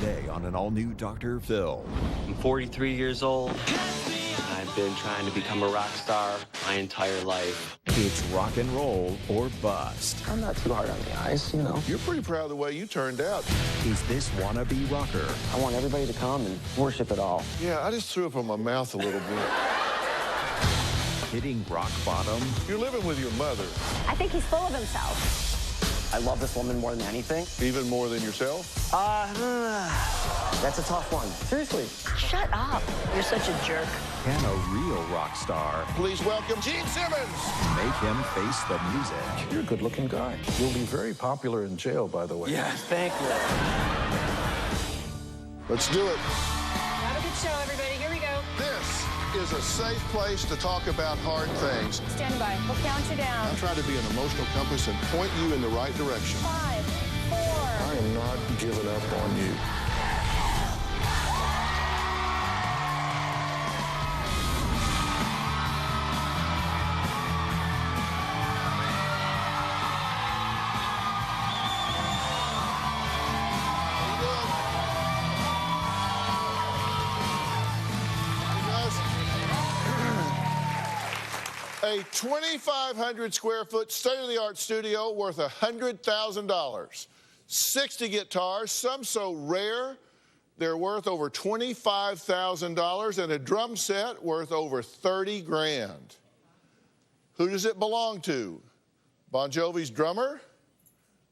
today on an all-new Dr. Phil. I'm 43 years old. I've been trying to become a rock star my entire life. It's rock and roll or bust. I'm not too hard on the eyes, you know. You're pretty proud of the way you turned out. Is this wannabe rocker? I want everybody to come and worship it all. Yeah, I just threw up on my mouth a little bit. Hitting rock bottom? You're living with your mother. I think he's full of himself. I love this woman more than anything. Even more than yourself? That's a tough one. Seriously. Shut up. You're such a jerk. Can a real rock star Please welcome Gene Simmons. make him face the music? You're a good-looking guy. You'll be very popular in jail, by the way. Yeah, thank you. Let's do it. Have a good show, everybody. Here we go. This is a safe place to talk about hard things. Stand by. We'll count you down. I try to be an emotional compass and point you in the right direction. 5, 4. I am not giving up on you. A 2,500 square foot state-of-the-art studio worth $100,000. 60 guitars, some so rare they're worth over $25,000, and a drum set worth over 30 grand. Who does it belong to? Bon Jovi's drummer?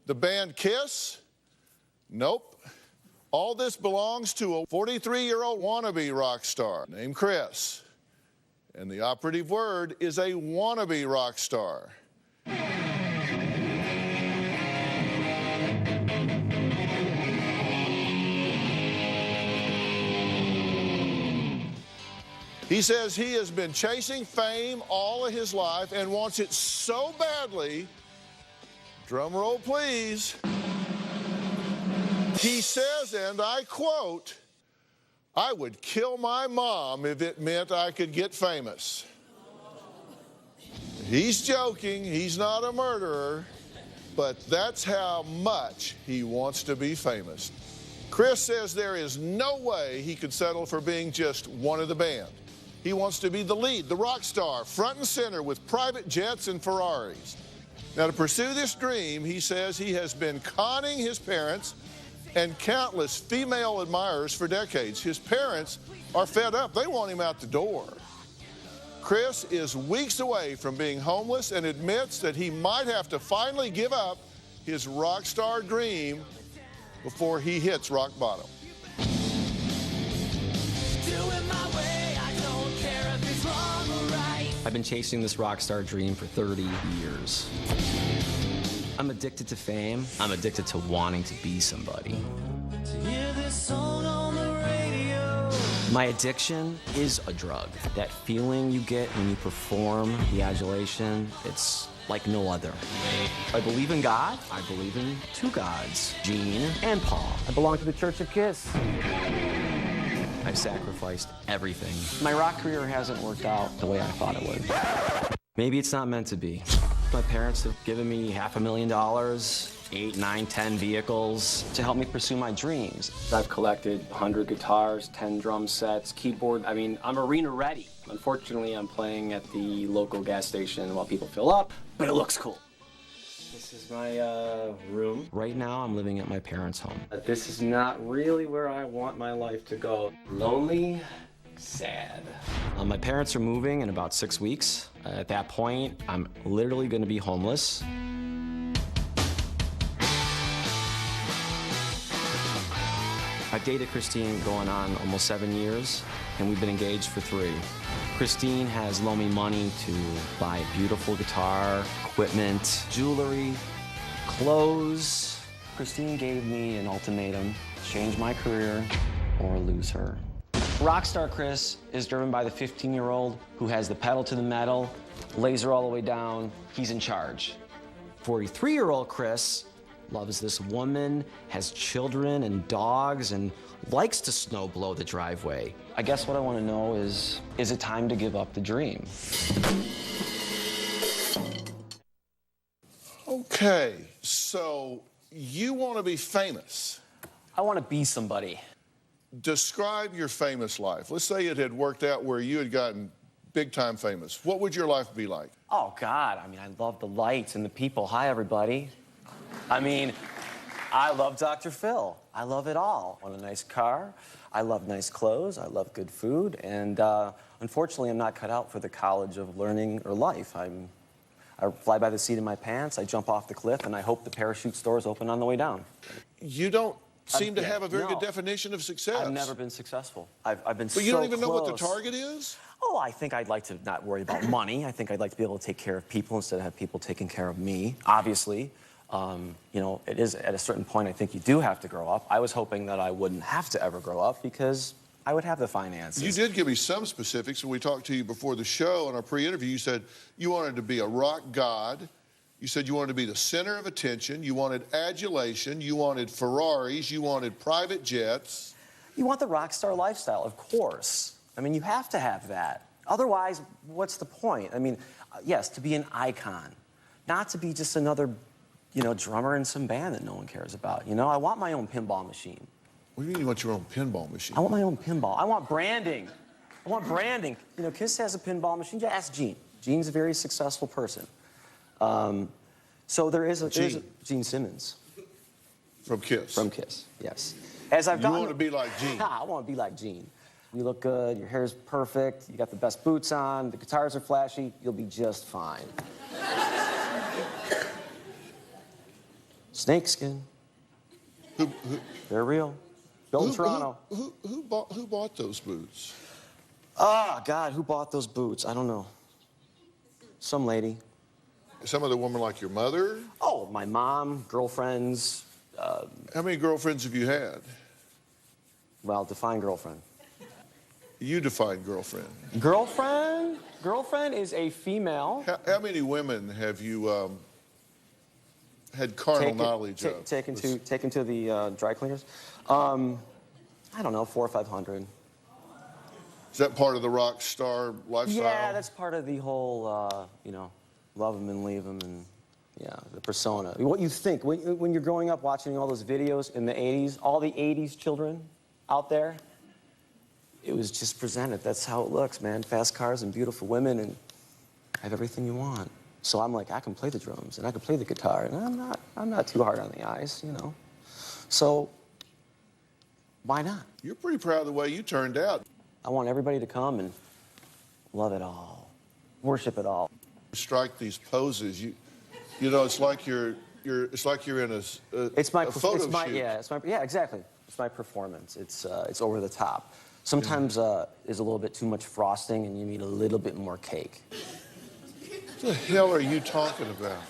The band Kiss? Nope. All this belongs to a 43-year-old wannabe rock star named Chris. And the operative word is a wannabe rock star. He says he has been chasing fame all of his life and wants it so badly, drum roll please, he says, and I quote, "I would kill my mom if it meant I could get famous." He's joking, he's not a murderer, but that's how much he wants to be famous. Chris says there is no way he could settle for being just one of the band. He wants to be the lead, the rock star, front and center with private jets and Ferraris. Now, to pursue this dream, he says he has been conning his parents and countless female admirers for decades. His parents are fed up. They want him out the door. Chris is weeks away from being homeless and admits that he might have to finally give up his rock star dream before he hits rock bottom. I've been chasing this rock star dream for 30 years. I'm addicted to fame. I'm addicted to wanting to be somebody. My addiction is a drug. That feeling you get when you perform, the adulation, it's like no other. I believe in God. I believe in two gods, Gene and Paul. I belong to the Church of Kiss. I've sacrificed everything. My rock career hasn't worked out the way I thought it would. Maybe it's not meant to be. My parents have given me $500,000, 8, 9, 10 vehicles to help me pursue my dreams. I've collected 100 guitars, 10 drum sets, keyboard. I mean, I'm arena ready. Unfortunately, I'm playing at the local gas station while people fill up, but it looks cool. This is my room. Right now, I'm living at my parents' home. This is not really where I want my life to go. Lonely, sad. My parents are moving in about 6 weeks. At that point, I'm literally going to be homeless. I've dated Christine going on almost 7 years, and we've been engaged for 3. Christine has loaned me money to buy a beautiful guitar, equipment, jewelry, clothes. Christine gave me an ultimatum: change my career or lose her. Rockstar Chris is driven by the 15-year-old who has the pedal to the metal, laser all the way down. He's in charge. 43-year-old Chris loves this woman, has children and dogs, and likes to snow blow the driveway. I guess what I want to know is it time to give up the dream? Okay, so you want to be famous. I want to be somebody. Describe your famous life. Let's say it had worked out where you had gotten big-time famous. What would your life be like? Oh, God. I mean, I love the lights and the people. Hi, everybody. I mean, I love Dr. Phil. I love it all. I want a nice car. I love nice clothes. I love good food. And unfortunately, I'm not cut out for the college of learning or life. I fly by the seat of my pants, I jump off the cliff, and I hope the parachute stores open on the way down. You don't seem to have a very no. good definition of success. I've never been successful. I've been so But you don't even know what the close. target is? Oh, I think I'd like to not worry about money. I think I'd like to be able to take care of people instead of have people taking care of me, obviously. You know, it is at a certain point, I think you do have to grow up. I was hoping that I wouldn't have to ever grow up because I would have the finances. You did give me some specifics when we talked to you before the show. In our pre-interview, you said you wanted to be a rock god. You said you wanted to be the center of attention. You wanted adulation. You wanted Ferraris. You wanted private jets. You want the rock star lifestyle, of course. I mean, you have to have that. Otherwise, what's the point? I mean, yes, to be an icon, not to be just another, you know, drummer in some band that no one cares about. You know, I want my own pinball machine. What do you mean you want your own pinball machine? I want my own pinball. I want branding. I want branding. You know, Kiss has a pinball machine. Just ask Gene. Gene's a very successful person. So there is a Gene Simmons. From Kiss? From Kiss, yes. As I've You gotten, want to be like Gene? I want to be like Gene. You look good, your hair's perfect, you got the best boots on, the guitars are flashy, you'll be just fine. Snakeskin. They're real. Built in Toronto. Who bought those boots? Ah, God, who bought those boots? I don't know. Some lady. Some other woman like your mother? Oh, my mom, girlfriends. How many girlfriends have you had? Well, define girlfriend. You define girlfriend. Girlfriend? Girlfriend is a female. How many women have you had carnal knowledge of? Taken to the dry cleaners? I don't know, 400 or 500. Is that part of the rock star lifestyle? Yeah, that's part of the whole, you know, love them and leave them and, yeah, the persona. What you think, when you're growing up watching all those videos in the 80s, all the 80s children out there, it was just presented. That's how it looks, man. Fast cars and beautiful women and have everything you want. So I'm like, I can play the drums and I can play the guitar and I'm not too hard on the eyes, you know. So why not? You're pretty proud of the way you turned out. I want everybody to come and love it all, worship it all. Strike these poses. You know, it's like you're in a photo shoot. Yeah, exactly. It's my performance. It's over the top. Sometimes there's a little bit too much frosting and you need a little bit more cake. What the hell are you talking about?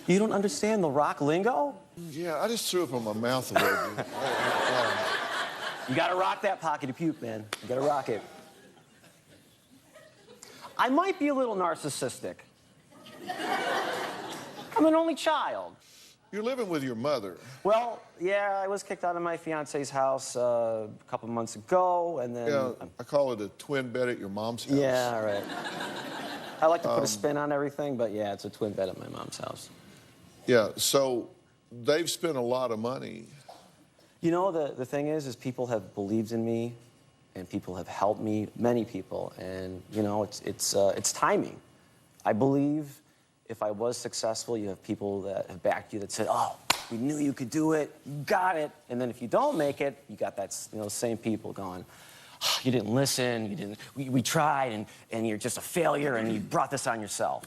You don't understand the rock lingo? Yeah, I just threw up in my mouth a little bit. You gotta rock that pocket of puke, man. You gotta rock it. I might be a little narcissistic. I'm an only child. You're living with your mother. Well, yeah, I was kicked out of my fiance's house a couple months ago, and then... Yeah, I call it a twin bed at your mom's house. Yeah, all right. I like to put a spin on everything, but yeah, it's a twin bed at my mom's house. Yeah, so they've spent a lot of money. You know, the thing is people have believed in me, and people have helped me, many people, and, you know, it's timing. I believe if I was successful, you have people that have backed you that said, oh, we knew you could do it, you got it. And then if you don't make it, you got that, you know, same people going, oh, you didn't listen, we tried, and you're just a failure, and you brought this on yourself.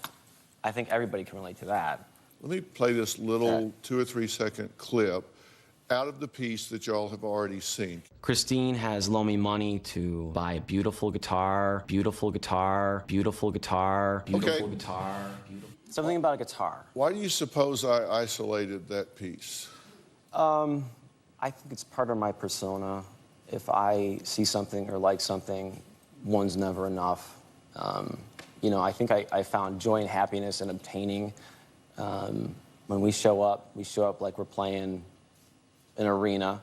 I think everybody can relate to that. Let me play this little 2 or 3 second clip out of the piece that y'all have already seen. Christine has loaned me money to buy a beautiful guitar, beautiful guitar, beautiful guitar, beautiful guitar. Something about a guitar. Why do you suppose I isolated that piece? I think it's part of my persona. If I see something or like something, one's never enough. You know, I think I found joy and happiness in obtaining. When we show up like we're playing an arena,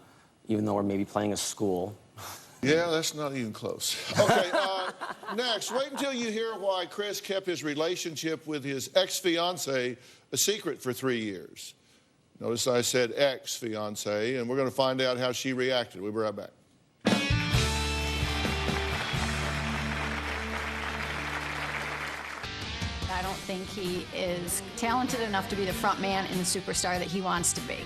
even though we're maybe playing a school. Yeah, that's not even close. Okay, next, wait until you hear why Chris kept his relationship with his ex-fiancée a secret for 3 years. Notice I said ex-fiance, and we're going to find out how she reacted. We'll be right back. I don't think he is talented enough to be the front man and the superstar that he wants to be.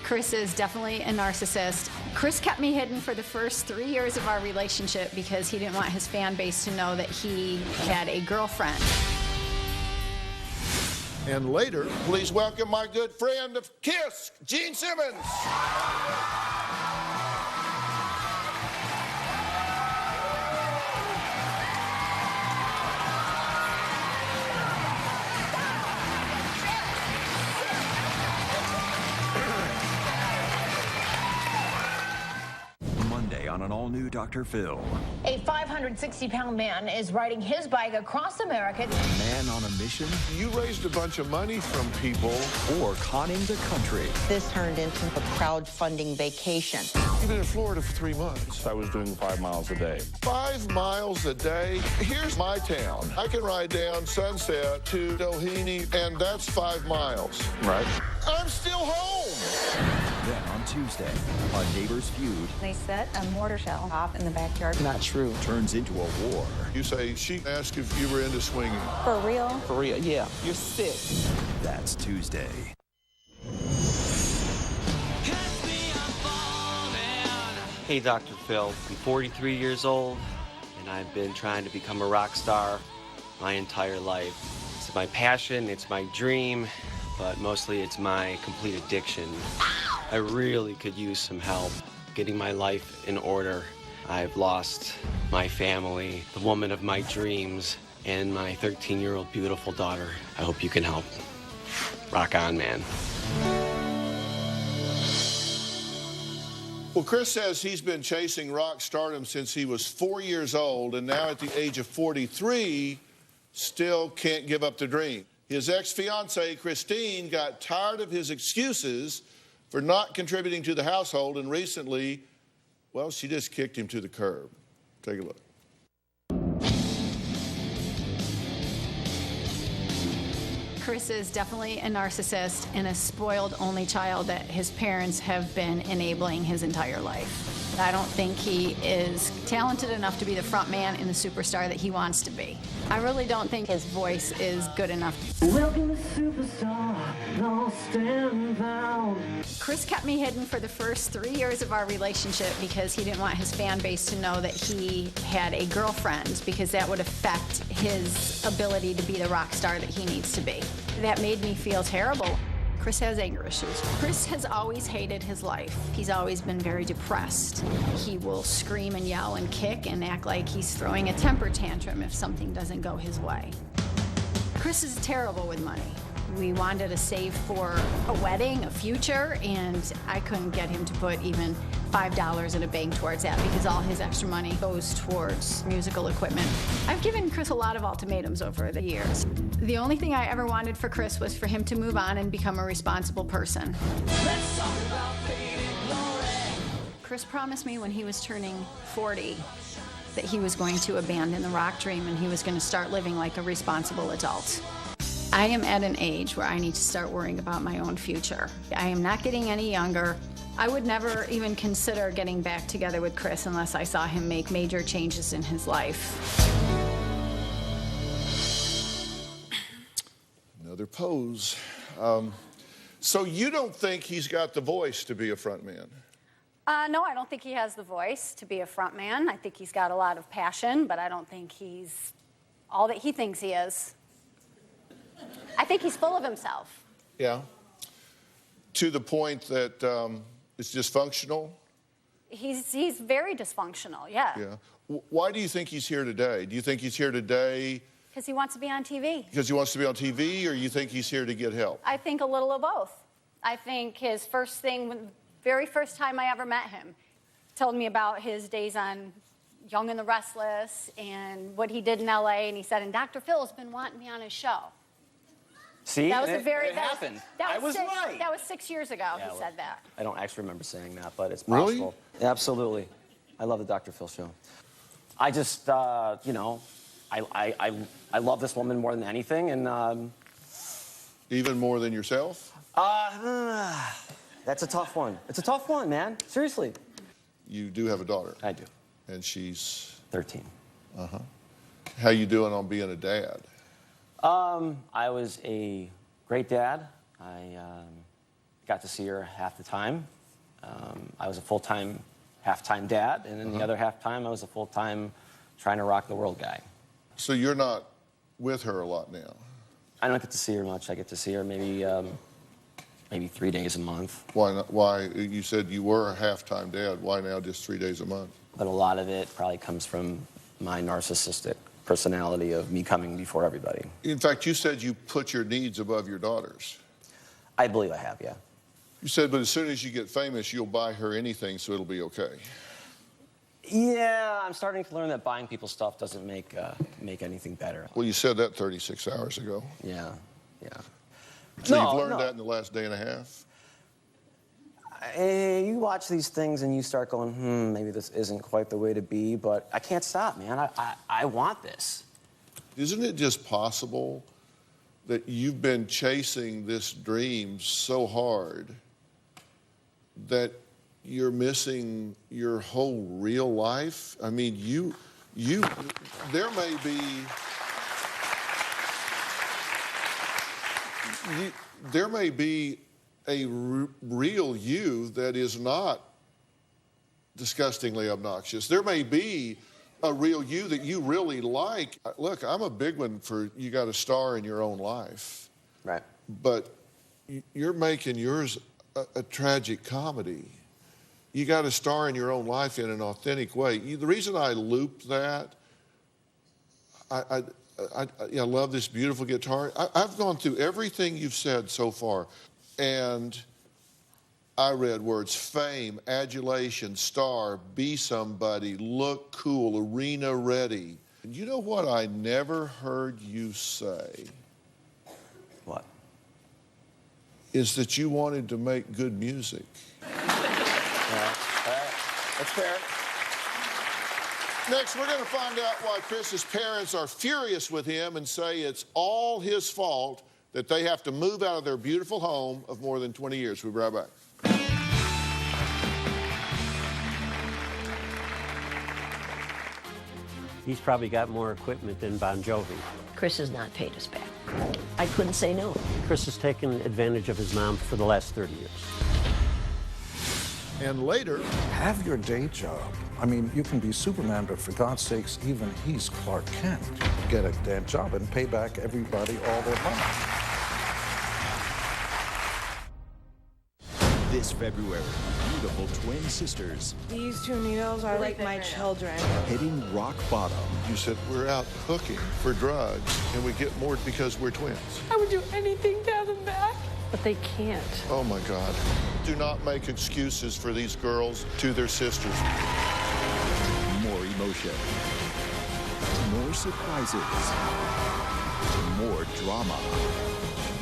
Chris is definitely a narcissist. Chris kept me hidden for the first 3 years of our relationship because he didn't want his fan base to know that he had a girlfriend. And later, please welcome my good friend of KISS, Gene Simmons. Monday on an all-new Dr. Phil. A 560-pound man is riding his bike across America. Man on a mission You raised a bunch of money from people. or conning the country. This turned into a crowdfunding vacation. You've been in Florida for 3 months. I was doing 5 miles a day. 5 miles a day. Here's my town. I can ride down Sunset to Doheny, and that's 5 miles. Right. I'm still home. Then on Tuesday, a neighbor's feud They set a mortar shell off in the backyard. Not true. turns into a war. You say she asked if you were into swinging. For real? For real, yeah. You're sick. That's Tuesday. Hey, Dr. Phil. I'm 43 years old, and I've been trying to become a rock star my entire life. It's my passion, it's my dream, but mostly it's my complete addiction. I really could use some help getting my life in order. I've lost my family, the woman of my dreams, and my 13-year-old beautiful daughter. I hope you can help. Rock on, man. Well, Chris says he's been chasing rock stardom since he was 4 years old, and now at the age of 43, still can't give up the dream. His ex-fiancée, Christine, got tired of his excuses for not contributing to the household, and recently, well, she just kicked him to the curb. Take a look. Chris is definitely a narcissist and a spoiled only child that his parents have been enabling his entire life. I don't think he is talented enough to be the front man and the superstar that he wants to be. I really don't think his voice is good enough. Welcome to Superstar, lost and found. Chris kept me hidden for the first 3 years of our relationship because he didn't want his fan base to know that he had a girlfriend, because that would affect his ability to be the rock star that he needs to be. That made me feel terrible. Chris has anger issues. Chris has always hated his life. He's always been very depressed. He will scream and yell and kick and act like he's throwing a temper tantrum if something doesn't go his way. Chris is terrible with money. We wanted to save for a wedding, a future, and I couldn't get him to put even $5 in a bank towards that because all his extra money goes towards musical equipment. I've given Chris a lot of ultimatums over the years. The only thing I ever wanted for Chris was for him to move on and become a responsible person. Let's talk about faded glory. Chris promised me when he was turning 40 that he was going to abandon the rock dream and he was going to start living like a responsible adult. I am at an age where I need to start worrying about my own future. I am not getting any younger. I would never even consider getting back together with Chris unless I saw him make major changes in his life. Another pose. So you don't think he's got the voice to be a front man? No, I don't think he has the voice to be a front man. I think he's got a lot of passion, but I don't think he's all that he thinks he is. I think he's full of himself. Yeah. To the point that it's dysfunctional? He's very dysfunctional, yeah. Yeah. Why do you think he's here today? Do you think he's here today Because he wants to be on TV. because he wants to be on TV, or you think he's here to get help? I think a little of both. I think his first thing, very first time I ever met him, told me about his days on Young and the Restless and what he did in LA, and he said, and Dr. Phil's been wanting me on his show. See, That was it, a very it that happened. Was, that I was was six, right. That was 6 years ago. Yeah, he said that. I don't actually remember saying that, but it's Really? possible. Absolutely. I love the Dr. Phil show. I just, you know, I love this woman more than anything, and Even more than yourself? That's a tough one. It's a tough one, man. Seriously. You do have a daughter. I do. And she's 13. How you doing on being a dad? I was a great dad. I got to see her half the time. I was a full-time, half-time dad, and then the other half-time I was a full-time trying to rock the world guy. So you're not with her a lot now? I don't get to see her much. I get to see her maybe 3 days a month. Why not? Why? You said you were a half-time dad. Why now just 3 days a month? But a lot of it probably comes from my narcissistic personality of me coming before everybody. In fact, you said you put your needs above your daughter's. I believe I have, yeah. You said, but as soon as you get famous, you'll buy her anything, so it'll be okay. Yeah, I'm starting to learn that buying people stuff doesn't make anything better. Well, you said that 36 hours ago. Yeah. So you've learned that in the last day and a half? You watch these things and you start going, maybe this isn't quite the way to be, but I can't stop, man. I want this. Isn't it just possible that you've been chasing this dream so hard that you're missing your whole real life? I mean, there may be a real you that is not disgustingly obnoxious. There may be a real you that you really like. Look, I'm a big one for you got a star in your own life. Right. But you're making yours a tragic comedy. You got a star in your own life in an authentic way. The reason I looped that, I love this beautiful guitar. I've gone through everything you've said so far, and I read words: fame, adulation, star, be somebody, look cool, arena ready. And you know what I never heard you say? What? Is that you wanted to make good music. That's fair. Next, we're going to find out why Chris's parents are furious with him and say it's all his fault that they have to move out of their beautiful home of more than 20 years. We'll be right back. He's probably got more equipment than Bon Jovi. Chris has not paid us back. I couldn't say no. Chris has taken advantage of his mom for the last 30 years. And later, have your day job. I mean, you can be Superman, but for God's sakes, even he's Clark Kent. Get a damn job and pay back everybody all their money. This February, beautiful twin sisters These two needles are like my children. hitting rock bottom. you said we're out hooking for drugs, and we get more because we're twins. I would do anything to have them back. But they can't. Oh, my God. Do not make excuses for these girls to their sisters. More emotion. More surprises. More drama.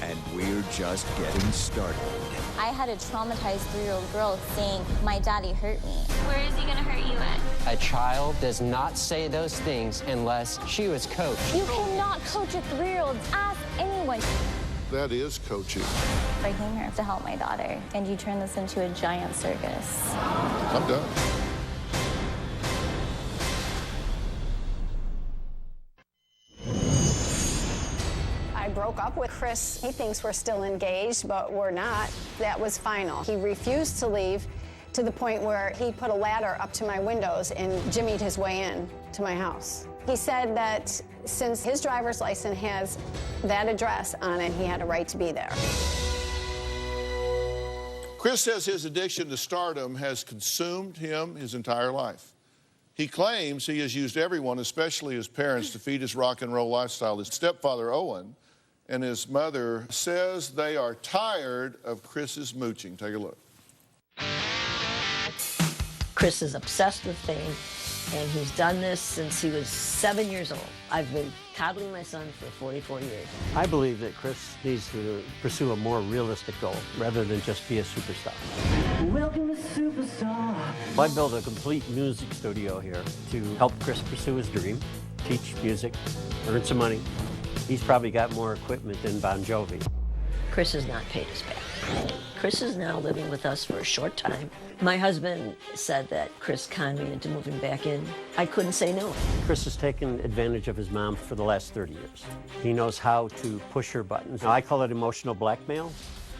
And we're just getting started. I had a traumatized 3-year-old girl saying, my daddy hurt me. Where is he gonna hurt you at? A child does not say those things unless she was coached. You cannot coach a 3-year-old. Ask anyone. That is coaching. I came here to help my daughter, and you turned this into a giant circus. I'm done. I broke up with Chris. He thinks we're still engaged, but we're not. That was final. He refused to leave to the point where he put a ladder up to my windows and jimmied his way in to my house. He said that since his driver's license has that address on it, he had a right to be there. Chris says his addiction to stardom has consumed him his entire life. He claims he has used everyone, especially his parents, to feed his rock and roll lifestyle. His stepfather, Owen, and his mother says they are tired of Chris's mooching. Take a look. Chris is obsessed with fame, and he's done this since he was 7 years old. I've been coddling my son for 44 years. I believe that Chris needs to pursue a more realistic goal rather than just be a superstar. Welcome to Superstar. I built a complete music studio here to help Chris pursue his dream, teach music, earn some money. He's probably got more equipment than Bon Jovi. Chris has not paid us back. Chris is now living with us for a short time. My husband said that Chris conned me into moving back in. I couldn't say no. Chris has taken advantage of his mom for the last 30 years. He knows how to push her buttons. Now, I call it emotional blackmail,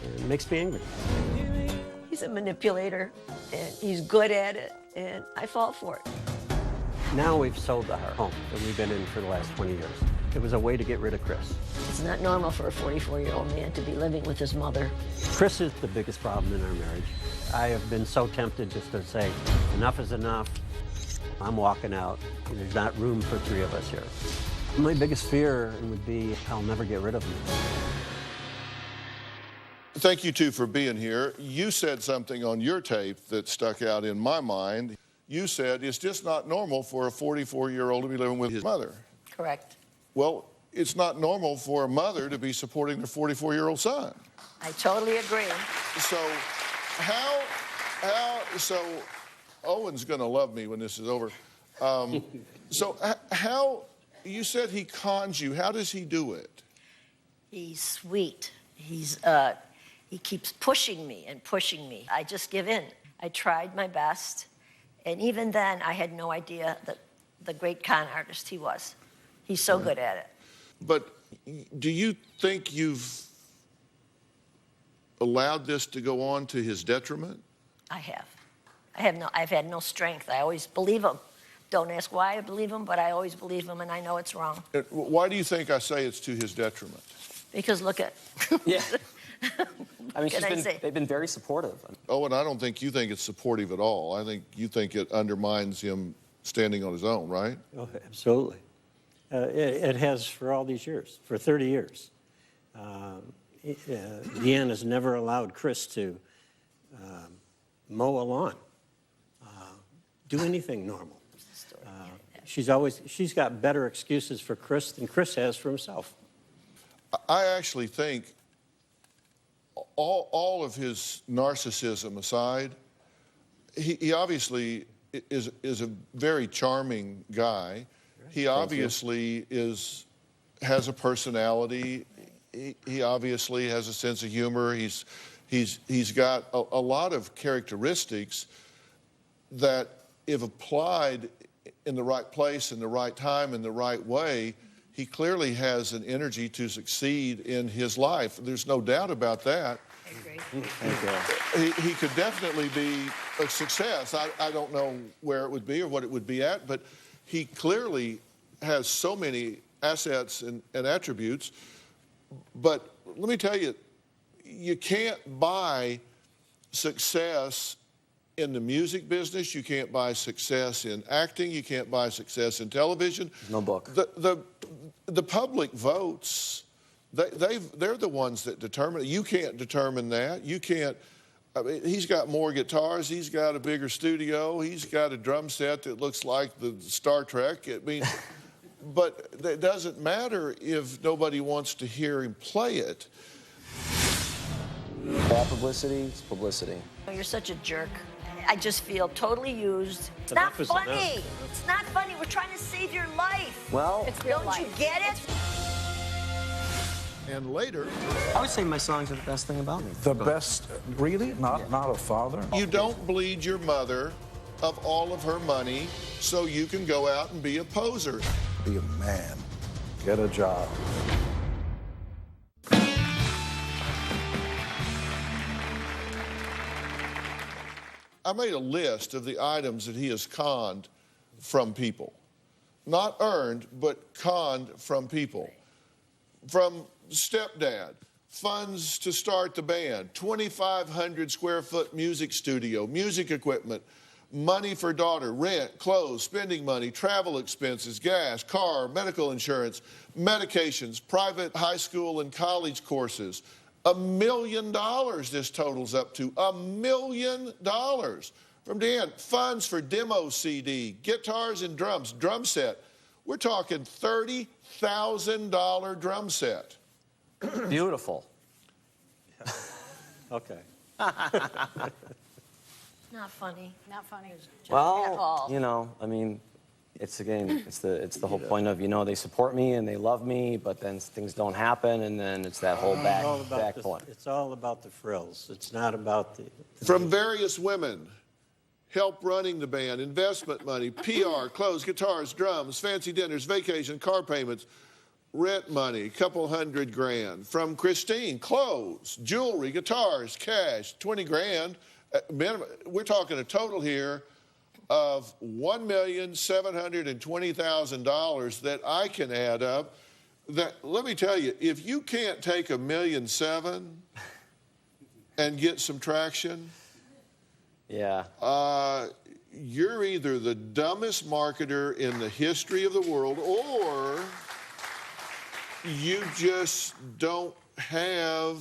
and it makes me angry. He's a manipulator, and he's good at it, and I fall for it. Now we've sold our home that we've been in for the last 20 years. It was a way to get rid of Chris. It's not normal for a 44-year-old man to be living with his mother. Chris is the biggest problem in our marriage. I have been so tempted just to say, enough is enough. I'm walking out. There's not room for three of us here. My biggest fear would be I'll never get rid of him. Thank you two for being here. You said something on your tape that stuck out in my mind. You said it's just not normal for a 44-year-old to be living with his mother. Correct. Well, it's not normal for a mother to be supporting their 44-year-old son. I totally agree. So so Owen's going to love me when this is over. So how, you said he cons you. How does he do it? He's sweet. He keeps pushing me and pushing me. I just give in. I tried my best. And even then, I had no idea that the great con artist he was. He's so good at it. But do you think you've allowed this to go on to his detriment? I have. I've had no strength. I always believe him. Don't ask why I believe him, but I always believe him, and I know it's wrong. Why do you think I say it's to his detriment? Because look at... Yeah. I mean, they've been very supportive. Oh, and I don't think you think it's supportive at all. I think you think it undermines him standing on his own, right? Oh, absolutely. It has for all these years, for 30 years. Deanne has never allowed Chris to mow a lawn, do anything normal. She's got better excuses for Chris than Chris has for himself. I actually think all of his narcissism aside, he obviously is a very charming guy. He obviously has a personality. He obviously has a sense of humor. He's got a lot of characteristics that, if applied in the right place, in the right time, in the right way, he clearly has an energy to succeed in his life. There's no doubt about that. I agree. He could definitely be a success. I don't know where it would be or what it would be at, but he clearly has so many assets and attributes. But let me tell you, you can't buy success in the music business. You can't buy success in acting. You can't buy success in television. No book. The public votes. They're the ones that determine it. You can't determine that. You can't. I mean, he's got more guitars. He's got a bigger studio. He's got a drum set that looks like the Star Trek. I mean, but it doesn't matter if nobody wants to hear him play it. Bad publicity is publicity. You're such a jerk. I just feel totally used. It's not funny. It's not funny. We're trying to save your life. Well, don't you get it? And later, I would say my songs are the best thing about me. The best, really? Not a father? You don't bleed your mother of all of her money so you can go out and be a poser. Be a man. Get a job. I made a list of the items that he has conned from people. Not earned, but conned from people. From stepdad, funds to start the band, 2,500 square foot music studio, music equipment, money for daughter, rent, clothes, spending money, travel expenses, gas, car, medical insurance, medications, private high school and college courses. $1 million this totals up to. $1 million from Dan. Funds for demo CD, guitars and drums, drum set. We're talking $30,000 drum set. Beautiful. Okay. Not funny. Not funny. Well, you know, I mean, It's again, it's the whole point of, they support me and they love me, but then things don't happen, and then it's that whole back point. It's all about the frills. It's not about the From various women, help running the band, investment money, PR, clothes, guitars, drums, fancy dinners, vacation, car payments, rent money, couple $100,000. From Christine, clothes, jewelry, guitars, cash, 20 grand. We're talking a total here of $1,720,000 that I can add up. That, let me tell you, if you can't take $1.7 million and get some traction, yeah, you're either the dumbest marketer in the history of the world, or you just don't have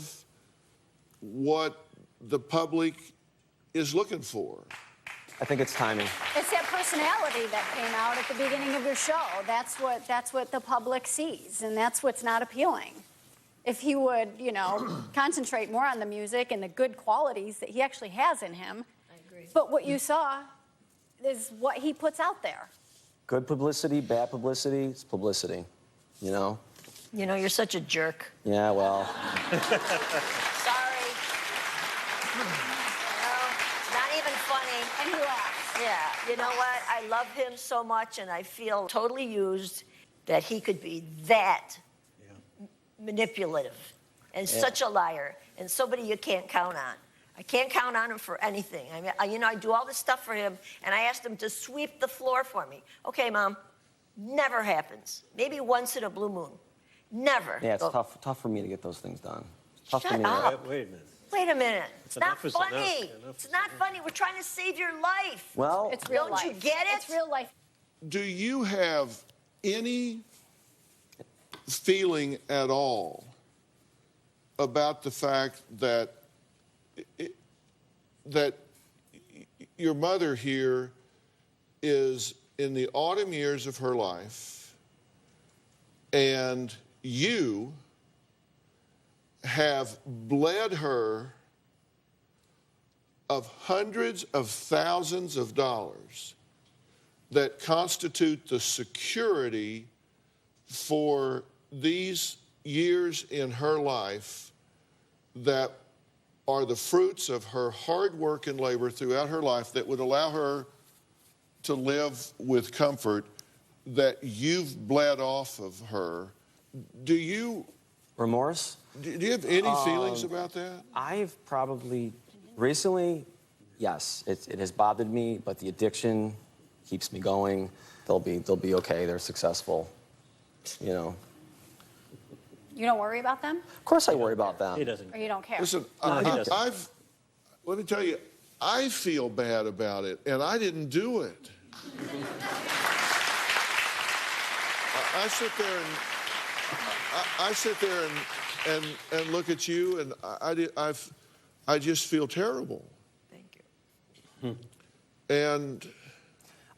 what the public is looking for. I think it's timing. It's that personality that came out at the beginning of your show. That's what the public sees, and that's what's not appealing. If he would, concentrate more on the music and the good qualities that he actually has in him. I agree. But what you saw is what he puts out there. Good publicity, bad publicity, it's publicity, You're such a jerk. Yeah, well. Sorry. Not even funny. And he laughs. Yeah, you know what? I love him so much, and I feel totally used that he could be that manipulative and such a liar and somebody you can't count on. I can't count on him for anything. I mean, I do all this stuff for him, and I asked him to sweep the floor for me. Okay, Mom, never happens. Maybe once in a blue moon. Never. Yeah, it's tough for me to get those things done. Tough Shut for me up. Wait a minute. Wait a minute. It's not Enough is funny. enough. It's not funny. We're trying to save your life. Well, It's real Don't life. you get it? It's real life. Do you have any feeling at all about the fact that that your mother here is in the autumn years of her life, and you have bled her of hundreds of thousands of dollars that constitute the security for these years in her life that are the fruits of her hard work and labor throughout her life that would allow her to live with comfort, that you've bled off of her. Do you... Remorse? Do you have any feelings about that? I've probably... Recently, yes, it has bothered me, but the addiction keeps me going. They'll be okay. They're successful, You don't worry about them? Of course I worry about them. He doesn't. Or you don't care? Listen, he doesn't. let me tell you, I feel bad about it, and I didn't do it. I sit there and look at you, and I just feel terrible. Thank you. And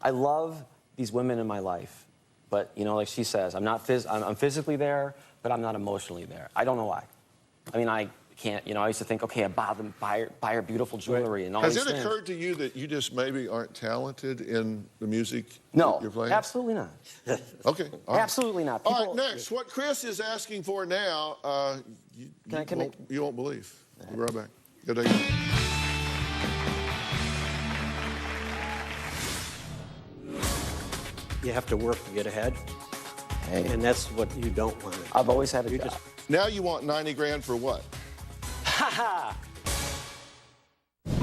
I love these women in my life, but like she says, I'm physically there, but I'm not emotionally there. I don't know why. I mean, I can't. I used to think, okay, I buy her beautiful jewelry and all these things. Has it occurred to you that you just maybe aren't talented in the music you're playing? Absolutely not. Okay. All right. Absolutely not. All right, next, what Chris is asking for now, you won't believe. We'll be right back. Good day. You have to work to get ahead, and that's what you don't want. I've always had a job. Now you want 90 grand for what?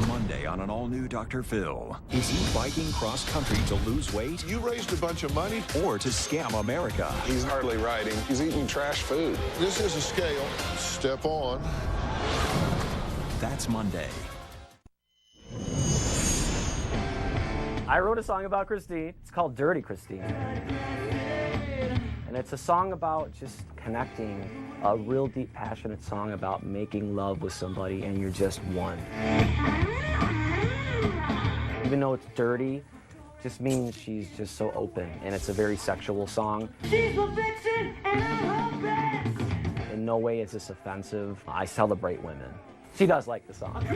Monday on an all-new Dr. Phil. Is he biking cross-country to lose weight? You raised a bunch of money? Or to scam America? He's hardly riding. He's eating trash food. This is a scale. Step on. That's Monday. I wrote a song about Christine. It's called Dirty Christine. And it's a song about just connecting, a real deep, passionate song about making love with somebody and you're just one. Even though it's dirty, just means she's just so open, and it's a very sexual song. She's my vixen and I'm her best. In no way is this offensive. I celebrate women. She does like the song.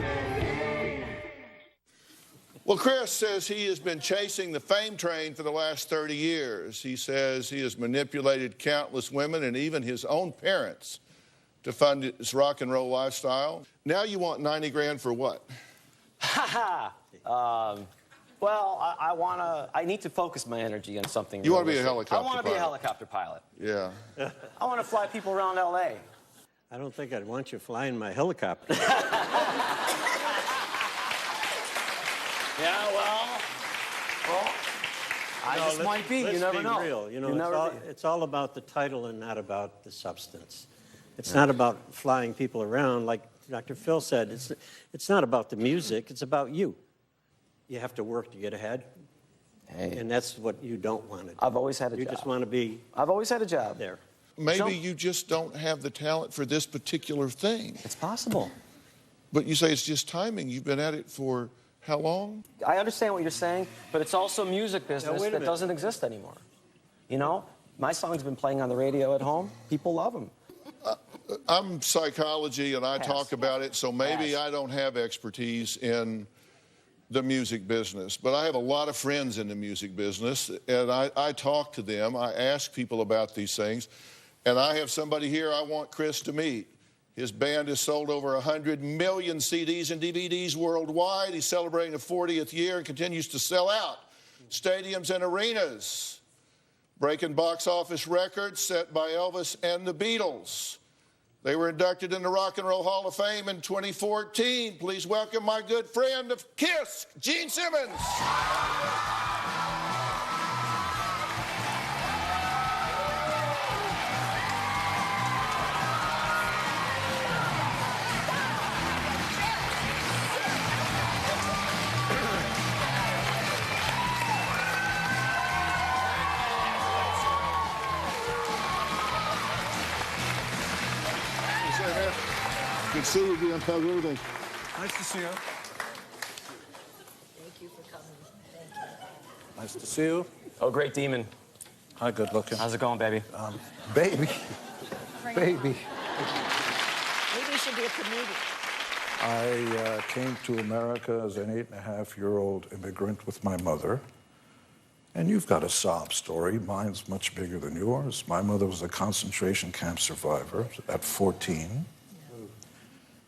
Well, Chris says he has been chasing the fame train for the last 30 years. He says he has manipulated countless women and even his own parents to fund his rock and roll lifestyle. Now you want 90 grand for what? Well, I need to focus my energy on something. You want to be a helicopter pilot? I want to be a helicopter pilot. Yeah. I want to fly people around L.A. I don't think I'd want you flying my helicopter. Yeah, well, I just might be. You never know. Real. You know, it's all about the title and not about the substance. It's not about flying people around. Like Dr. Phil said, it's not about the music. It's about you. You have to work to get ahead. Hey. And that's what you don't want to do. I've always had a job. You just want to be I've always had a job. There. Maybe you just don't have the talent for this particular thing. It's possible. But you say it's just timing. You've been at it for how long? I understand what you're saying, but it's also music business that doesn't exist anymore. You know, my song's been playing on the radio at home. People love them. I'm psychology, and I talk about it, so maybe I don't have expertise in the music business. But I have a lot of friends in the music business, and I talk to them. I ask people about these things. And I have somebody here I want Chris to meet. His band has sold over 100 million CDs and DVDs worldwide. He's celebrating the 40th year and continues to sell out stadiums and arenas, breaking box office records set by Elvis and the Beatles. They were inducted in the Rock and Roll Hall of Fame in 2014. Please welcome my good friend of KISS, Gene Simmons. Good to see you again. How's everything? Nice to see you. Thank you for coming. Thank you. Nice to see you. Oh, great demon. Hi, good looking. How's it going, baby? Baby. Baby. Maybe you should be a comedian. I came to America as an 8.5-year-old immigrant with my mother. And you've got a sob story. Mine's much bigger than yours. My mother was a concentration camp survivor at 14.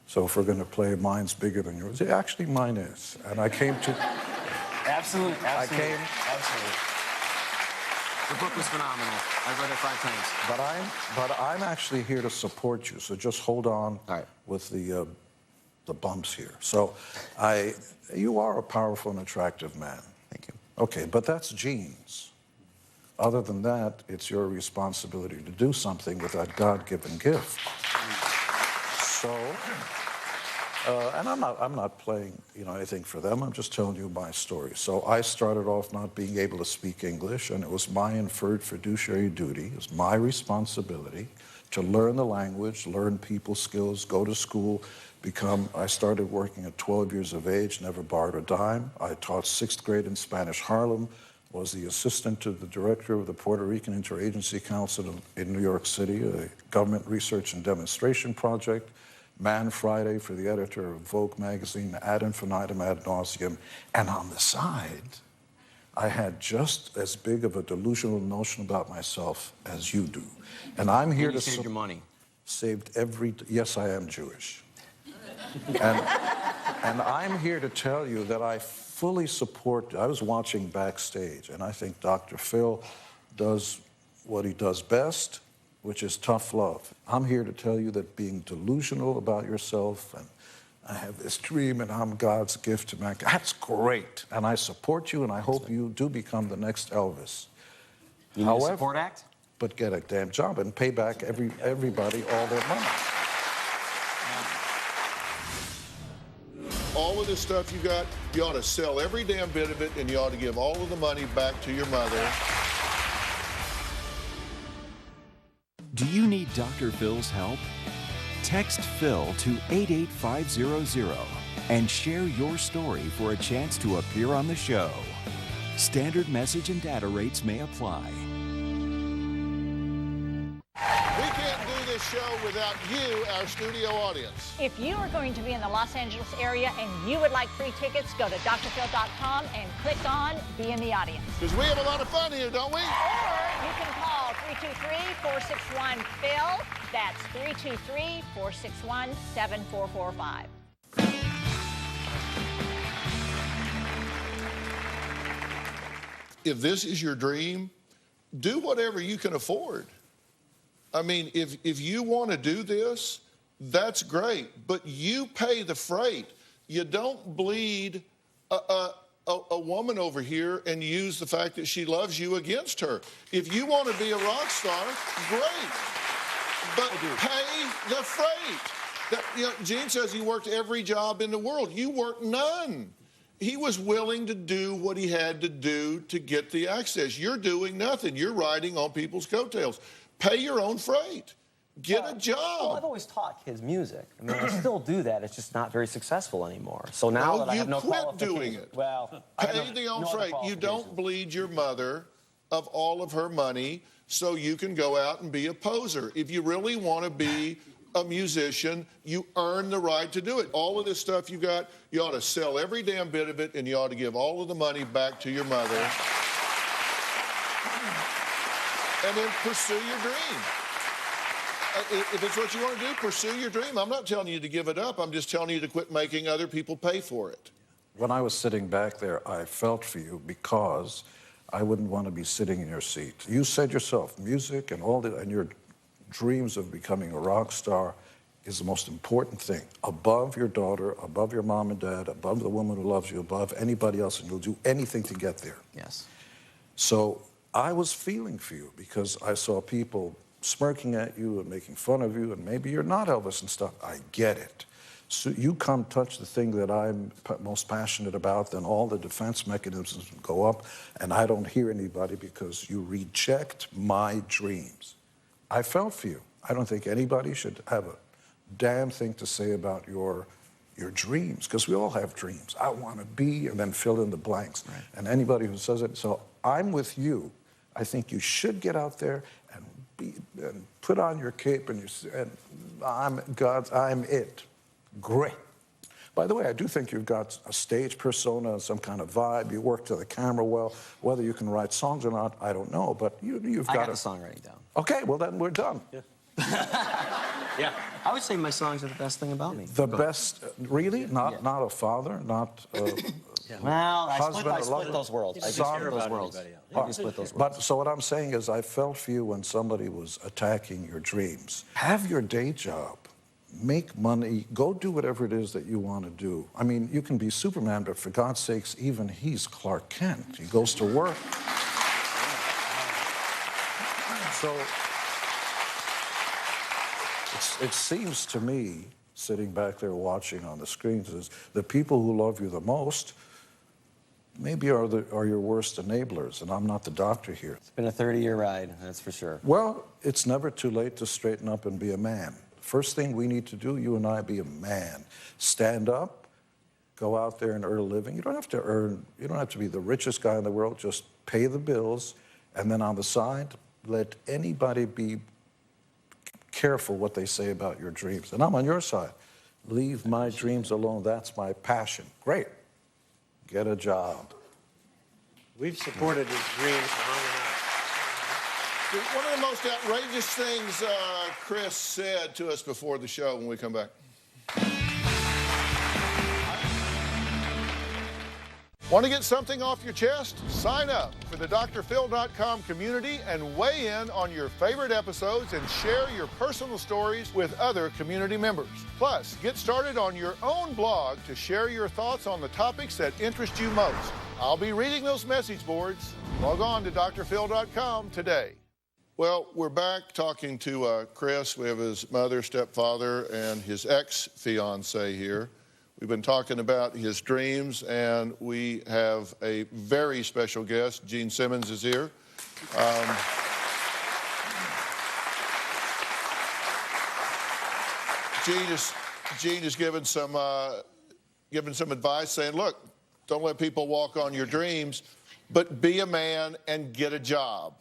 So if we're going to play mine's bigger than yours, actually mine is. And I came to... Absolutely. Absolutely. The book was phenomenal. I've read it 5 times. But I'm actually here to support you. So just hold on with the bumps here. So you are a powerful and attractive man. Thank you. Okay, but that's genes. Other than that, it's your responsibility to do something with that God-given gift. So, and I'm not playing, anything for them. I'm just telling you my story. So I started off not being able to speak English, and it was my inferred fiduciary duty. It was my responsibility to learn the language, learn people skills, go to school, I started working at 12 years of age, never borrowed a dime. I taught 6th grade in Spanish Harlem, was the assistant to the director of the Puerto Rican Interagency Council in New York City, a government research and demonstration project, Man Friday for the editor of Vogue magazine, ad infinitum, ad nauseum. And on the side, I had just as big of a delusional notion about myself as you do. And I'm here to save your money. Yes, I am Jewish. And I'm here to tell you that I fully support, I was watching backstage, and I think Dr. Phil does what he does best, which is tough love. I'm here to tell you that being delusional about yourself, and I have this dream, and I'm God's gift to mankind, that's great. And I support you, and I hope you do become the next Elvis. You need a support act? But get a damn job and pay back everybody all their money. All of this stuff you got, you ought to sell every damn bit of it, and you ought to give all of the money back to your mother. Do you need Dr. Phil's help? Text Phil to 88500 and share your story for a chance to appear on the show. Standard message and data rates may apply. We can't do this show without you, our studio audience. If you are going to be in the Los Angeles area and you would like free tickets, go to drphil.com and click on Be in the Audience. Because we have a lot of fun here, don't we? Or you can call 323-461-PHIL. That's 323-461-7445. If this is your dream, do whatever you can afford. I mean, if you want to do this, that's great, but you pay the freight. You don't bleed a woman over here and use the fact that she loves you against her. If you want to be a rock star, great, but pay the freight. Gene says he worked every job in the world. You worked none. He was willing to do what he had to do to get the access. You're doing nothing. You're riding on people's coattails. Pay your own freight. Get a job. Well, I've always taught kids music. I mean, I still do that. It's just not very successful anymore. So now that I have no quit doing it. Well, pay the own freight. You don't bleed your mother of all of her money so you can go out and be a poser. If you really want to be a musician, you earn the right to do it. All of this stuff you got, you ought to sell every damn bit of it, and you ought to give all of the money back to your mother. And then pursue your dream. If it's what you want to do, pursue your dream. I'm not telling you to give it up. I'm just telling you to quit making other people pay for it. When I was sitting back there, I felt for you because I wouldn't want to be sitting in your seat. You said yourself, music and your dreams of becoming a rock star is the most important thing. Above your daughter, above your mom and dad, above the woman who loves you, above anybody else, and you'll do anything to get there. Yes. So I was feeling for you because I saw people smirking at you and making fun of you, and maybe you're not Elvis and stuff. I get it. So you come touch the thing that I'm most passionate about, then all the defense mechanisms go up, and I don't hear anybody because you reject my dreams. I felt for you. I don't think anybody should have a damn thing to say about your dreams, because we all have dreams. I want to be, and then fill in the blanks. Right. And anybody who says it, so I'm with you. I think you should get out there and put on your cape and I'm it. Great. By the way, I do think you've got a stage persona and some kind of vibe. You work to the camera well. Whether you can write songs or not, I don't know. But you've got I got the songwriting down. Okay, well then we're done. Yeah. Yeah. I would say my songs are the best thing about me. The best, really? Not a father, not yeah. Well, I split those worlds. I split those worlds. But so what I'm saying is I felt for you when somebody was attacking your dreams. Have your day job. Make money. Go do whatever it is that you want to do. I mean, you can be Superman, but for God's sakes, even he's Clark Kent. He goes to work. So it seems to me, sitting back there watching on the screens, is the people who love you the most maybe are your worst enablers, and I'm not the doctor here. It's been a 30-year ride, that's for sure. Well, it's never too late to straighten up and be a man. First thing we need to do, you and I, be a man. Stand up, go out there and earn a living. You don't have to be the richest guy in the world, just pay the bills, and then on the side, let anybody be careful what they say about your dreams. And I'm on your side. Leave my dreams alone, that's my passion. Great. Get a job. We've supported his dreams long enough. One of the most outrageous things Chris said to us before the show when we come back. Want to get something off your chest? Sign up for the drphil.com community and weigh in on your favorite episodes and share your personal stories with other community members. Plus, get started on your own blog to share your thoughts on the topics that interest you most. I'll be reading those message boards. Log on to drphil.com today. Well, we're back talking to Chris. We have his mother, stepfather, and his ex-fiancée here. We've been talking about his dreams, and we have a very special guest. Gene Simmons is here. Gene is giving some advice, saying, look, don't let people walk on your dreams, but be a man and get a job.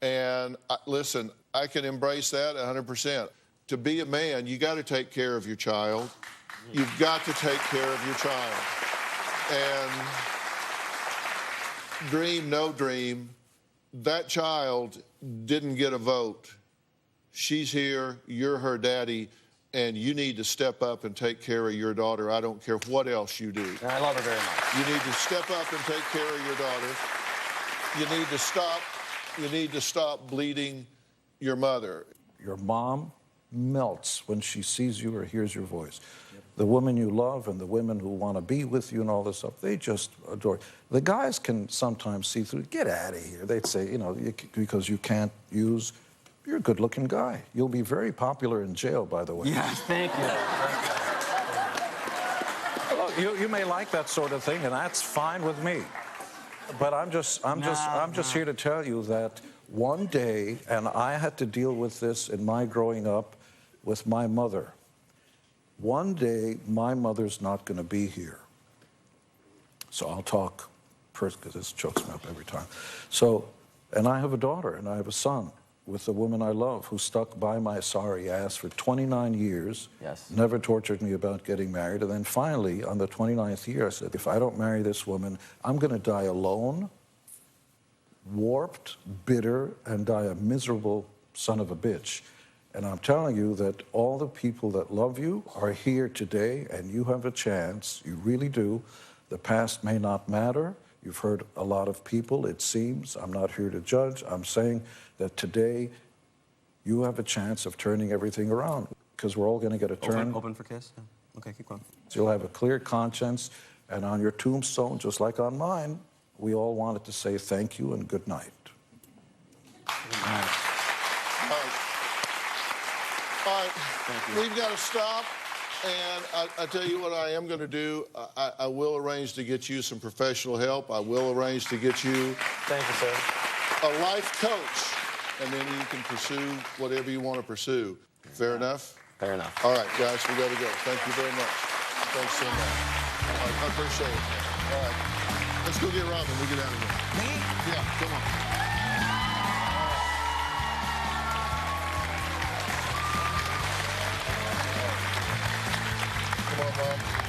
And listen, I can embrace that 100%. to be a man, you got to take care of your child. You've got to take care of your child. And dream, no dream, that child didn't get a vote. She's here, you're her daddy, and you need to step up and take care of your daughter. I don't care what else you do. And I love her very much. You need to step up and take care of your daughter. You need to stop bleeding your mother. Your mom melts when she sees you or hears your voice. The women you love and the women who want to be with you and all this stuff, they just adore you. The guys can sometimes see through, get out of here. They'd say, you know, because you can't use, you're a good-looking guy. You'll be very popular in jail, by the way. Yes, thank you. Look, you may like that sort of thing, and that's fine with me. But I'm just here to tell you that one day, and I had to deal with this in my growing up with my mother. One day, my mother's not going to be here. So I'll talk first, because this chokes me up every time. So, and I have a daughter, and I have a son with the woman I love who stuck by my sorry ass for 29 years, never tortured me about getting married, and then finally, on the 29th year, I said, if I don't marry this woman, I'm going to die alone, warped, bitter, and die a miserable son of a bitch. And I'm telling you that all the people that love you are here today, and you have a chance. You really do. The past may not matter. You've hurt a lot of people, it seems. I'm not here to judge. I'm saying that today you have a chance of turning everything around, because we're all going to get a turn. Open for kiss? Yeah. Okay, keep going. So you'll have a clear conscience, and on your tombstone, just like on mine, we all wanted to say thank you and good night. All right, we've got to stop, and I tell you what I am going to do. I will arrange to get you some professional help. I will arrange to get you Thank you, sir. a life coach, and then you can pursue whatever you want to pursue. Fair enough? Fair enough. All right, guys, we got to go. Thank you very much. Thanks so much. All right, I appreciate it. All right, let's go get Robin. We'll get out of here. Me? Yeah, come on. Come on, Mom.